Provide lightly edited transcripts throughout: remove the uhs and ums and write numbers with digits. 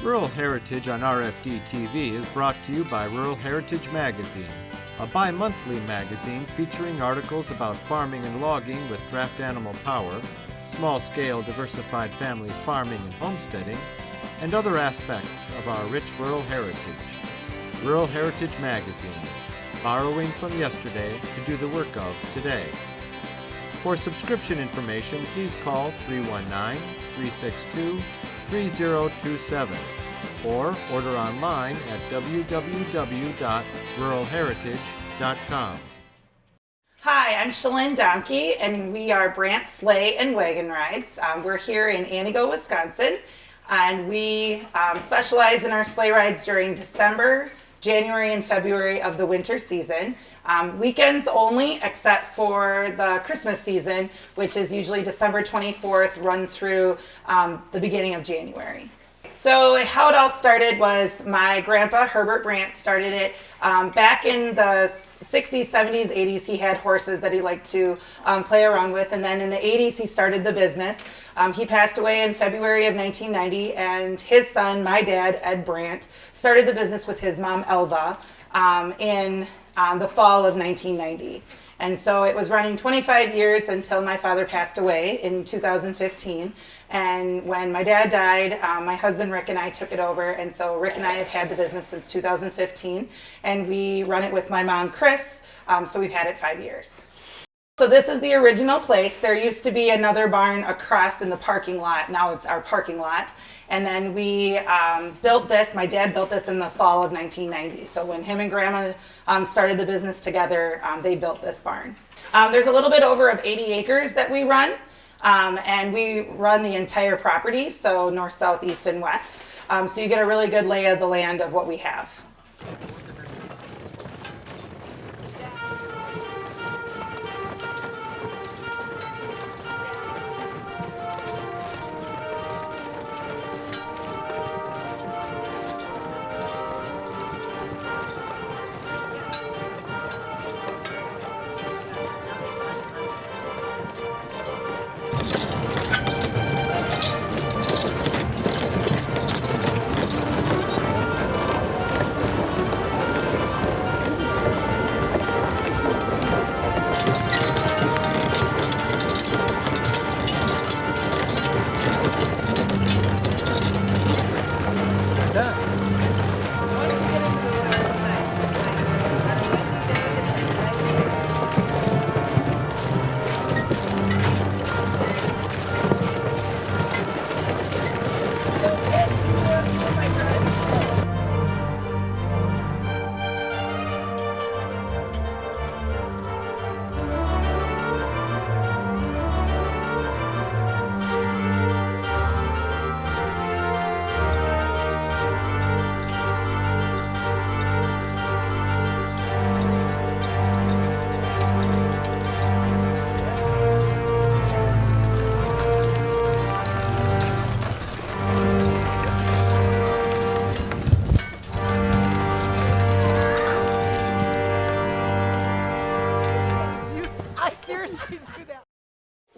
Rural Heritage on RFD TV is brought to you by Rural Heritage Magazine, a bi-monthly magazine featuring articles about farming and logging with draft animal power, small-scale diversified family farming and homesteading, and other aspects of our rich rural heritage. Rural Heritage Magazine, borrowing from yesterday to do the work of today. For subscription information, please call 319-362-3027 or order online at www.ruralheritage.com. Hi, I'm Shalyn Domke, and we are Brandt, Sleigh, and Wagon Rides. We're here in Atigo, Wisconsin, and we specialize in our sleigh rides during December, January, and February of the winter season. Weekends only, except for the Christmas season, which is usually December 24th, run through the beginning of January. So how it all started was my grandpa, Herbert Brandt, started it back in the 60s, 70s, 80s. He had horses that he liked to play around with, and then in the 80s he started the business. He passed away in February of 1990, and his son, my dad, Ed Brandt, started the business with his mom, Elva, in the fall of 1990. And so it was running 25 years until my father passed away in 2015. And when my dad died, my husband Rick and I took it over. And so Rick and I have had the business since 2015. And we run it with my mom, Chris. So we've had it 5 years. So this is the original place. There used to be another barn across in the parking lot. Now it's our parking lot. And then we built this. My dad built this in the fall of 1990. So when him and Grandma started the business together, they built this barn. There's a little bit over of 80 acres that we run. And we run the entire property, so north, south, east, and west. So you get a really good lay of the land of what we have.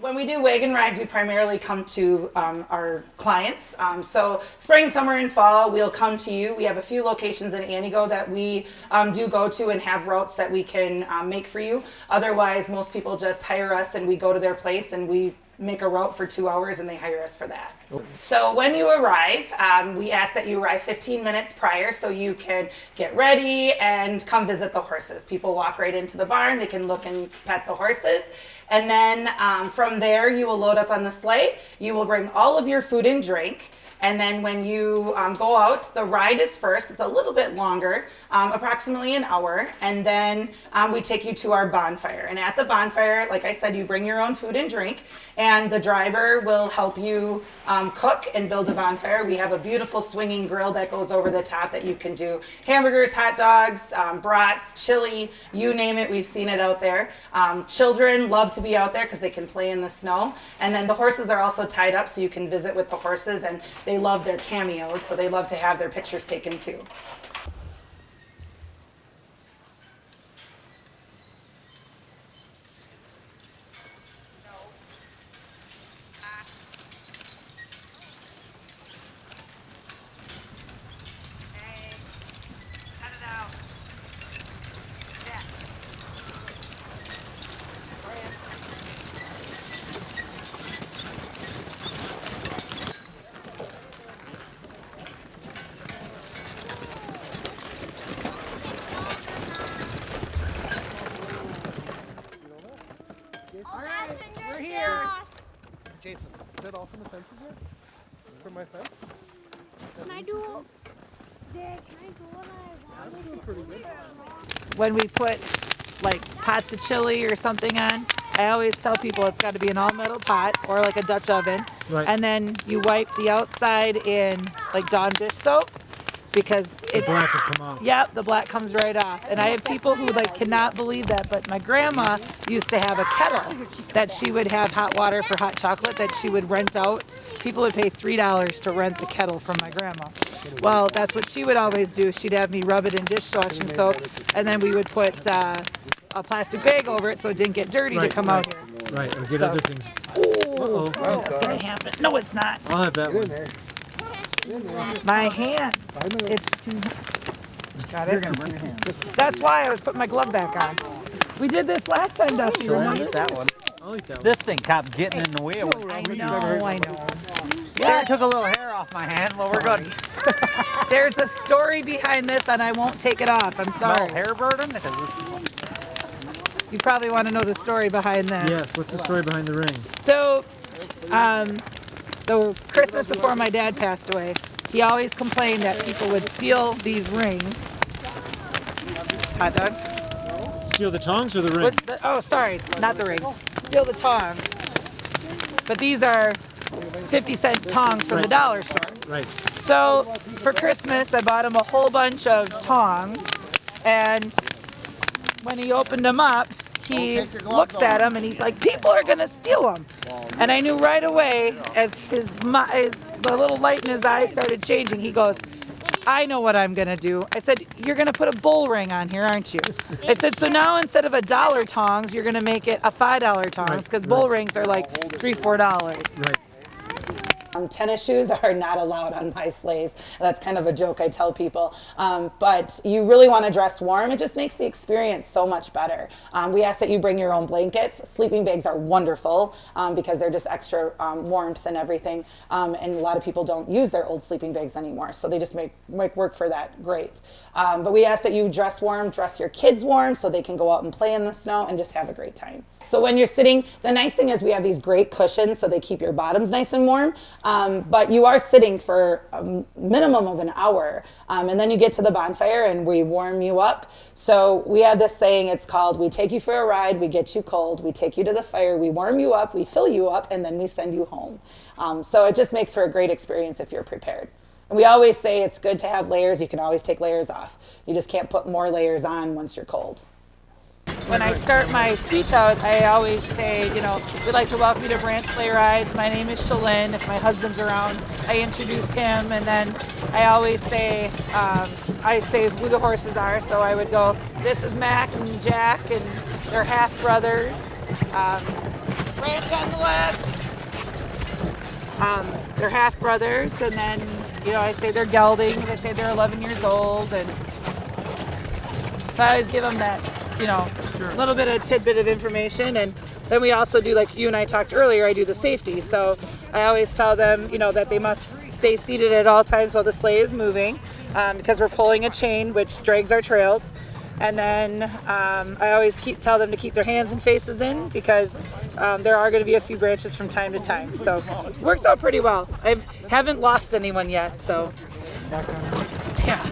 When we do wagon rides, we primarily come to our clients. So spring, summer, and fall, we'll come to you. We have a few locations in Atigo that we do go to and have routes that we can make for you. Otherwise, most people just hire us and we go to their place and we make a route for 2 hours and they hire us for that. Okay. So when you arrive, we ask that you arrive 15 minutes prior so you can get ready and come visit the horses. People walk right into the barn, they can look and pet the horses. And then from there, you will load up on the sleigh. You will bring all of your food and drink. And then when you go out, the ride is first. It's a little bit longer, approximately an hour. And then we take you to our bonfire. And at the bonfire, like I said, you bring your own food and drink. And the driver will help you cook and build a bonfire. We have a beautiful swinging grill that goes over the top that you can do hamburgers, hot dogs, brats, chili, you name it. We've seen it out there. Children love to be out there because they can play in the snow. And then the horses are also tied up so you can visit with the horses, and they love their cameos, so they love to have their pictures taken too. my fence? Can I do Dad, can I do what I want? That's pretty good. When we put like pots of chili or something on, I always tell people it's got to be an all-metal pot or like a Dutch oven. Right. And then you wipe the outside in like Dawn dish soap because The black will come out. Yep, the black comes right off. And I have people who like cannot believe that, but my grandma used to have a kettle that she would have hot water for hot chocolate that she would rent out. People would pay $3 to rent the kettle from my grandma. Well, that's what she would always do. She'd have me rub it in dishwashing soap, and then we would put a plastic bag over it so it didn't get dirty to come out here. Right, or get So- other things. Ooh, Uh-oh. that's gonna happen. No, it's not. I'll have that one. My hand. It's too. Got it. You're gonna burn your hand. That's why I was putting my glove back on. We did this last time, Dusty. Remember? That one. I'll eat that one. This thing kept getting in the way. I know. Yeah, it took a little hair off my hand. Well, we're good. There's a story behind this, and I won't take it off. I'm Smell sorry. hair burden? You probably want to know the story behind this. Yes, what's the story behind the ring? So, the Christmas before my dad passed away, he always complained that people would steal these rings. Hot dog? Steal the tongs or the ring? Oh, sorry, not the ring. Steal the tongs. But these are 50-cent tongs from the dollar store. Right. So for Christmas, I bought him a whole bunch of tongs, and when he opened them up, he looks at them and he's like, "People are gonna steal them." And I knew right away, as the little light in his eyes started changing, he goes, "I know what I'm gonna do." I said, "You're gonna put a bull ring on here, aren't you?" I said, "So now instead of $1 tongs, you're gonna make it a $5 tongs, because bull rings are like $3, $4. Right. Tennis shoes are not allowed on my sleighs. That's kind of a joke I tell people. But you really want to dress warm. It just makes the experience so much better. We ask that you bring your own blankets. Sleeping bags are wonderful because they're just extra warmth and everything. And a lot of people don't use their old sleeping bags anymore, so they just make work for that great. But we ask that you dress warm, dress your kids warm so they can go out and play in the snow and just have a great time. So when you're sitting, the nice thing is we have these great cushions so they keep your bottoms nice and warm. But you are sitting for a minimum of an hour, and then you get to the bonfire and we warm you up. So we have this saying, it's called, we take you for a ride, we get you cold, we take you to the fire, we warm you up, we fill you up, and then we send you home. So it just makes for a great experience if you're prepared. And we always say it's good to have layers. You can always take layers off. You just can't put more layers on once you're cold. When I start my speech out, I always say, you know, we'd like to welcome you to Brandt Sleigh Rides. My name is Shalynn. If my husband's around, I introduce him, and then I always say, who the horses are. So I would go, this is Mac and Jack, and they're half brothers. Brandt on the left. They're half brothers, and then, you know, I say they're geldings. I say they're 11 years old, and so I always give them that, you know, little bit of tidbit of information. And then we also do, like you and I talked earlier, I do the safety. So I always tell them, you know, that they must stay seated at all times while the sleigh is moving, because we're pulling a chain which drags our trails. And then I always tell them to keep their hands and faces in, because there are going to be a few branches from time to time. So it works out pretty well. I haven't lost anyone yet, so yeah.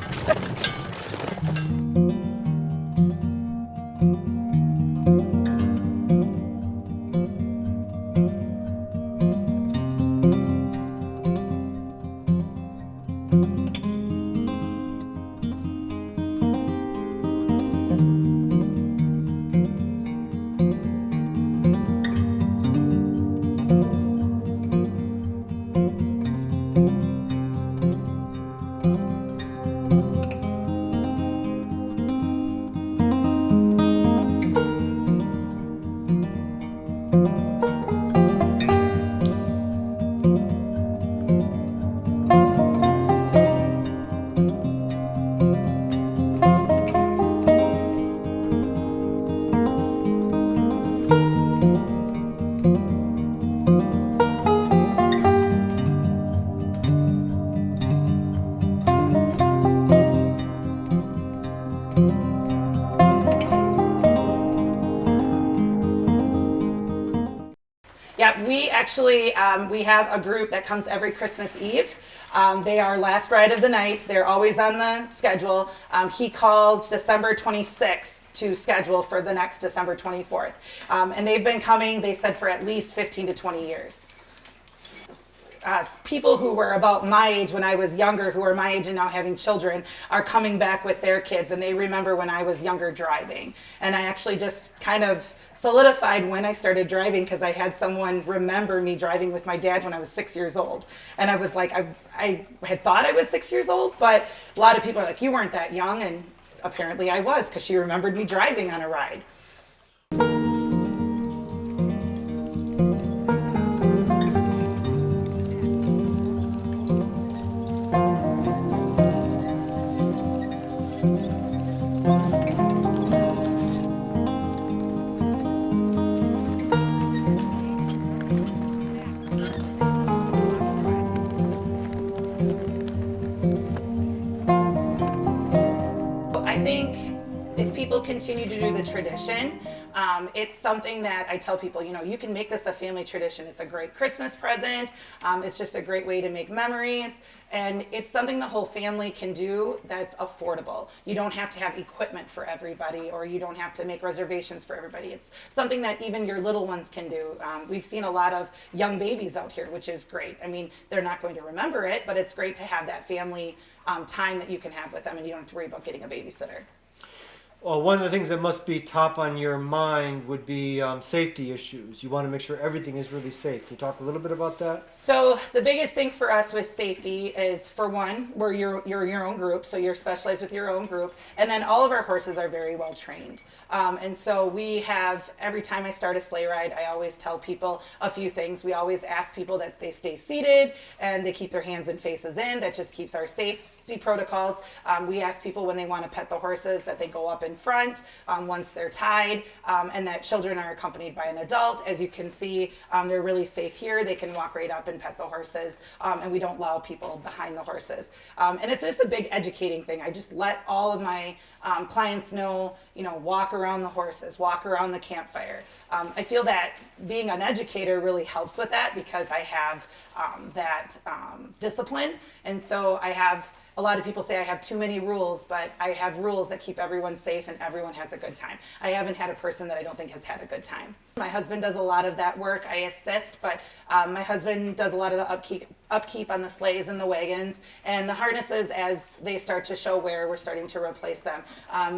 We actually, we have a group that comes every Christmas Eve. They are last ride of the night. They're always on the schedule. He calls December 26th to schedule for the next December 24th. And they've been coming, they said, for at least 15 to 20 years. People who were about my age when I was younger, who are my age and now having children, are coming back with their kids, and they remember when I was younger driving. And I actually just kind of solidified when I started driving, because I had someone remember me driving with my dad when I was 6 years old. And I was like, I had thought I was 6 years old, but a lot of people are like, you weren't that young, and apparently I was, because she remembered me driving on a ride. I think if people continue to do the tradition, it's something that I tell people, you can make this a family tradition. It's a great Christmas present. It's just a great way to make memories. And it's something the whole family can do that's affordable. You don't have to have equipment for everybody, or you don't have to make reservations for everybody. It's something that even your little ones can do. We've seen a lot of young babies out here, which is great. I mean, they're not going to remember it, but it's great to have that family time that you can have with them, and you don't have to worry about getting a babysitter. Well, one of the things that must be top on your mind would be safety issues. You want to make sure everything is really safe. Can you talk a little bit about that? So the biggest thing for us with safety is, for one, you're your own group, so you're specialized with your own group, and then all of our horses are very well trained. And so we have, every time I start a sleigh ride, I always tell people a few things. We always ask people that they stay seated and they keep their hands and faces in. That just keeps our safety protocols. We ask people when they want to pet the horses that they go up in front once they're tied, and that children are accompanied by an adult. As you can see, they're really safe here. They can walk right up and pet the horses, and we don't allow people behind the horses. And it's just a big educating thing. I just let all of my clients know, walk around the horses, walk around the campfire. I feel that being an educator really helps with that, because I have that discipline. And so a lot of people say I have too many rules, but I have rules that keep everyone safe and everyone has a good time. I haven't had a person that I don't think has had a good time. My husband does a lot of that work. I assist, but my husband does a lot of the upkeep on the sleighs and the wagons, and the harnesses, as they start to show wear, we're starting to replace them.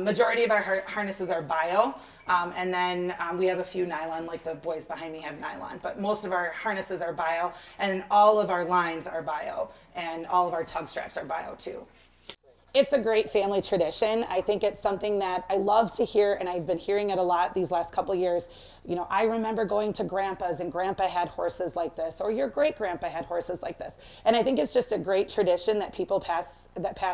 Majority of our harnesses are bio, and then we have a few nylon, like the boys behind me have nylon, but most of our harnesses are bio, and all of our lines are bio, and all of our tug straps are bio too. It's a great family tradition. I think it's something that I love to hear, and I've been hearing it a lot these last couple of years. I remember going to grandpa's, and grandpa had horses like this, or your great grandpa had horses like this. And I think it's just a great tradition that people pass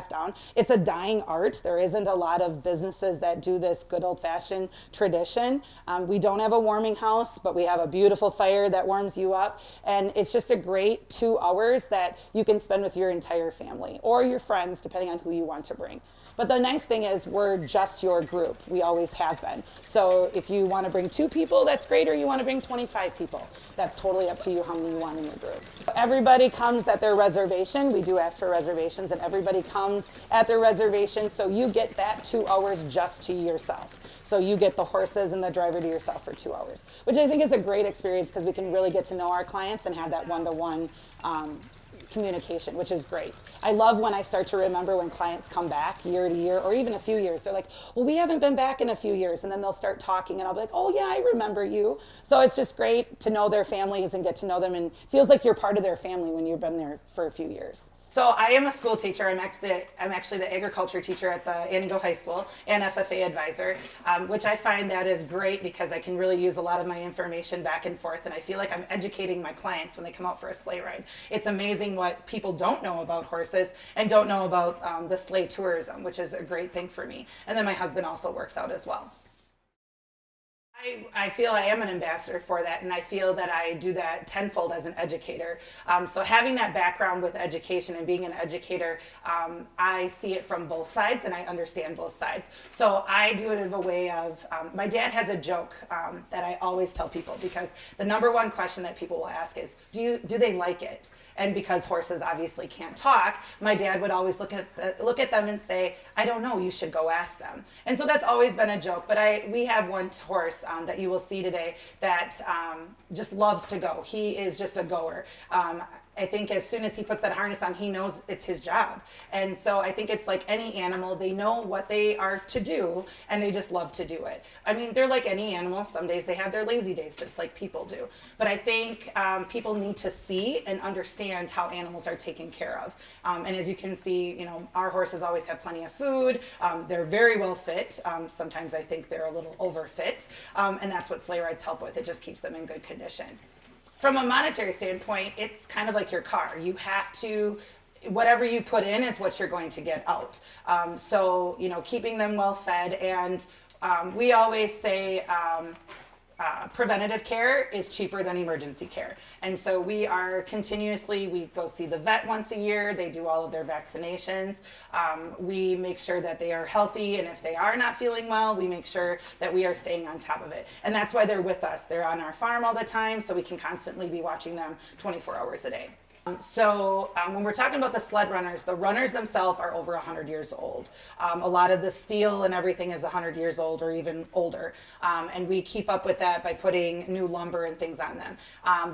down. It's a dying art. There isn't a lot of businesses that do this good old-fashioned tradition. We don't have a warming house, but we have a beautiful fire that warms you up. And it's just a great 2 hours that you can spend with your entire family or your friends, depending on who you want to bring. But the nice thing is, we're just your group. We always have been. So if you want to bring 2 people, that's great, or you want to bring 25 people. That's totally up to you how many you want in your group. Everybody comes at their reservation. We do ask for reservations, and everybody comes at their reservation, so you get that 2 hours just to yourself. So you get the horses and the driver to yourself for 2 hours, which I think is a great experience, because we can really get to know our clients and have that one-to-one communication, which is great. I love when I start to remember when clients come back year to year, or even a few years. They're like, well, we haven't been back in a few years, and then they'll start talking, and I'll be like, oh yeah, I remember you. So it's just great to know their families and get to know them, and feels like you're part of their family when you've been there for a few years. So I am a school teacher. I'm actually the agriculture teacher at the Atigo High School and FFA advisor, which I find that is great, because I can really use a lot of my information back and forth, and I feel like I'm educating my clients when they come out for a sleigh ride. It's amazing what people don't know about horses and don't know about the sleigh tourism, which is a great thing for me. And then my husband also works out as well. I feel I am an ambassador for that, and I feel that I do that tenfold as an educator. So having that background with education and being an educator, I see it from both sides, and I understand both sides. So I do it in a way of, my dad has a joke that I always tell people, because the number one question that people will ask is, do they like it? And because horses obviously can't talk, my dad would always look at them and say, I don't know, you should go ask them. And so that's always been a joke. But we have one horse that you will see today that just loves to go. He is just a goer. I think as soon as he puts that harness on, he knows it's his job. And so I think it's like any animal, they know what they are to do, and they just love to do it. I mean, they're like any animal. Some days they have their lazy days, just like people do. But I think people need to see and understand how animals are taken care of. And as you can see, you know, our horses always have plenty of food. They're very well fit. Sometimes I think they're a little overfit. And that's what sleigh rides help with. It just keeps them in good condition. From a monetary standpoint, it's kind of like your car. You have to, whatever you put in is what you're going to get out. So, you know, keeping them well fed, and we always say preventative care is cheaper than emergency care. And so we are continuously, we go see the vet once a year. They do all of their vaccinations. We make sure that they are healthy, and if they are not feeling well, we make sure that we are staying on top of it. And that's why they're with us. They're on our farm all the time, so we can constantly be watching them 24 hours a day. So when we're talking about the sled runners, the runners themselves are over 100 years old. A lot of the steel and everything is 100 years old or even older. And we keep up with that by putting new lumber and things on them.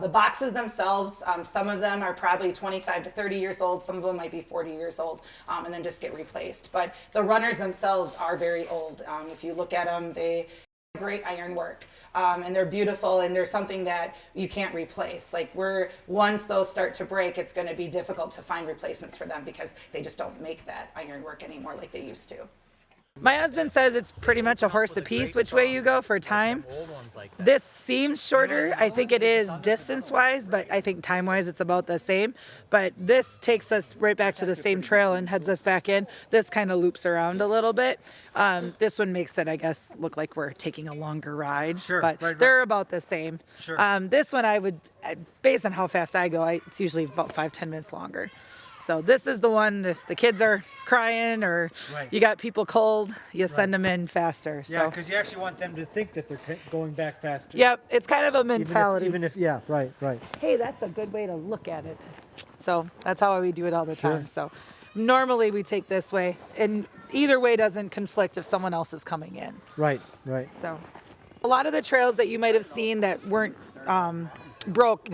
The boxes themselves, some of them are probably 25 to 30 years old. Some of them might be 40 years old and then just get replaced. But the runners themselves are very old. If you look at them, they great iron work, and they're beautiful, and they're something that you can't replace. Like, once those start to break, it's going to be difficult to find replacements for them, because they just don't make that iron work anymore like they used to. My husband says it's pretty much a horse apiece which way you go for time. This seems shorter. I think it is distance-wise, but I think time-wise it's about the same. But this takes us right back to the same trail and heads us back in. This kind of loops around a little bit. This one makes it, I guess, look like we're taking a longer ride. Sure, but right. they're about the same. Sure. This one I would, based on how fast I go, it's usually about 5-10 minutes longer. So this is the one, if the kids are crying or you got people cold, you send them in faster. Yeah, So because you actually want them to think that they're going back faster. yep, it's kind of a mentality. Even if yeah, right. Hey, that's a good way to look at it. So that's how we do it all the time. So normally we take this way, and either way doesn't conflict if someone else is coming in. Right. So a lot of the trails that you might have seen that weren't broke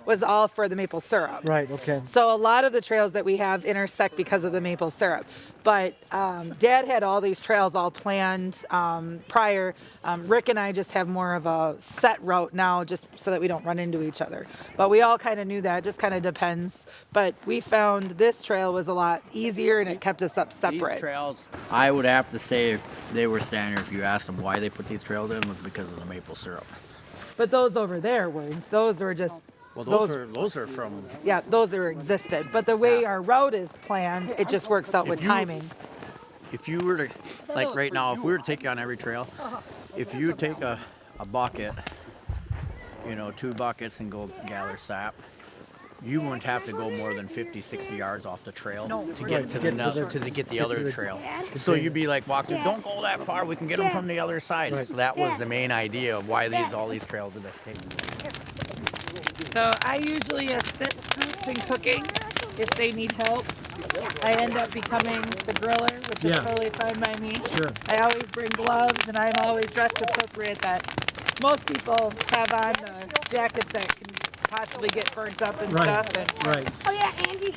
was all for the maple syrup. Right, okay. So a lot of the trails that we have intersect because of the maple syrup. But Dad had all these trails all planned prior. Rick and I just have more of a set route now, just so that we don't run into each other. But we all kind of knew that. It just kind of depends. But we found this trail was a lot easier, and it kept us up separate. These trails, I would have to say, if they were standing here, if you asked them why they put these trails in, was because of the maple syrup. But those over there weren't. Those were just... Well, those are from... Yeah, those are existed. But the way our route is planned, it just works out with timing. If you were to, like right now, if we were to take you on every trail, if you take a bucket, 2 buckets and go gather sap, you wouldn't have to go more than 50, 60 yards off the trail to get to the other trail. So you'd be like, walk through, don't go that far, we can get them from the other side. Right. So that was the main idea of why all these trails are this taken. So I usually assist groups in cooking if they need help. I end up becoming the griller, which is totally fine by me. Sure. I always bring gloves, and I'm always dressed appropriate. That most people have on jackets that can possibly get burnt up and stuff. And, Right. Oh yeah, Andy's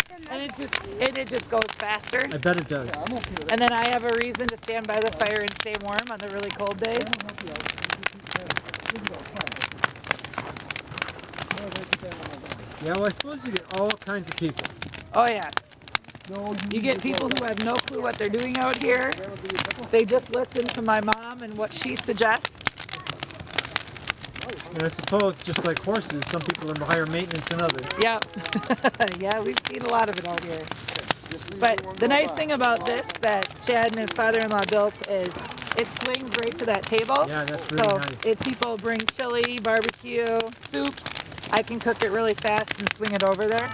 and it just goes faster. I bet it does. And then I have a reason to stand by the fire and stay warm on the really cold days. Yeah, well, I suppose you get all kinds of people. Oh yes. You get people who have no clue what they're doing out here. They just listen to my mom and what she suggests. And I suppose, just like horses, some people are higher maintenance than others. Yep. Yeah, we've seen a lot of it out here. But the nice thing about this that Chad and his father-in-law built is it swings right to that table. Yeah, that's really so nice. if people bring chili, barbecue, soups, I can cook it really fast and swing it over there.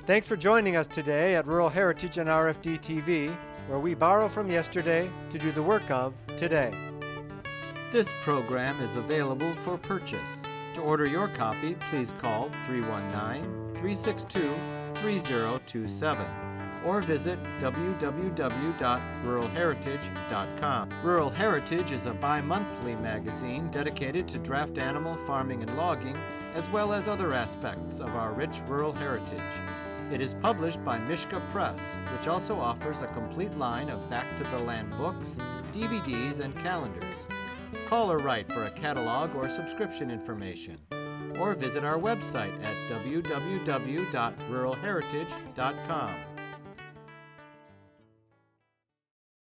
Thanks for joining us today at Rural Heritage and RFD TV, where we borrow from yesterday to do the work of today. This program is available for purchase. To order your copy, please call 319-362-3027 or visit www.ruralheritage.com. Rural Heritage is a bi-monthly magazine dedicated to draft animal farming and logging, as well as other aspects of our rich rural heritage. It is published by Mishka Press, which also offers a complete line of back-to-the-land books, DVDs, and calendars. Call or write for a catalog or subscription information, or visit our website at www.ruralheritage.com.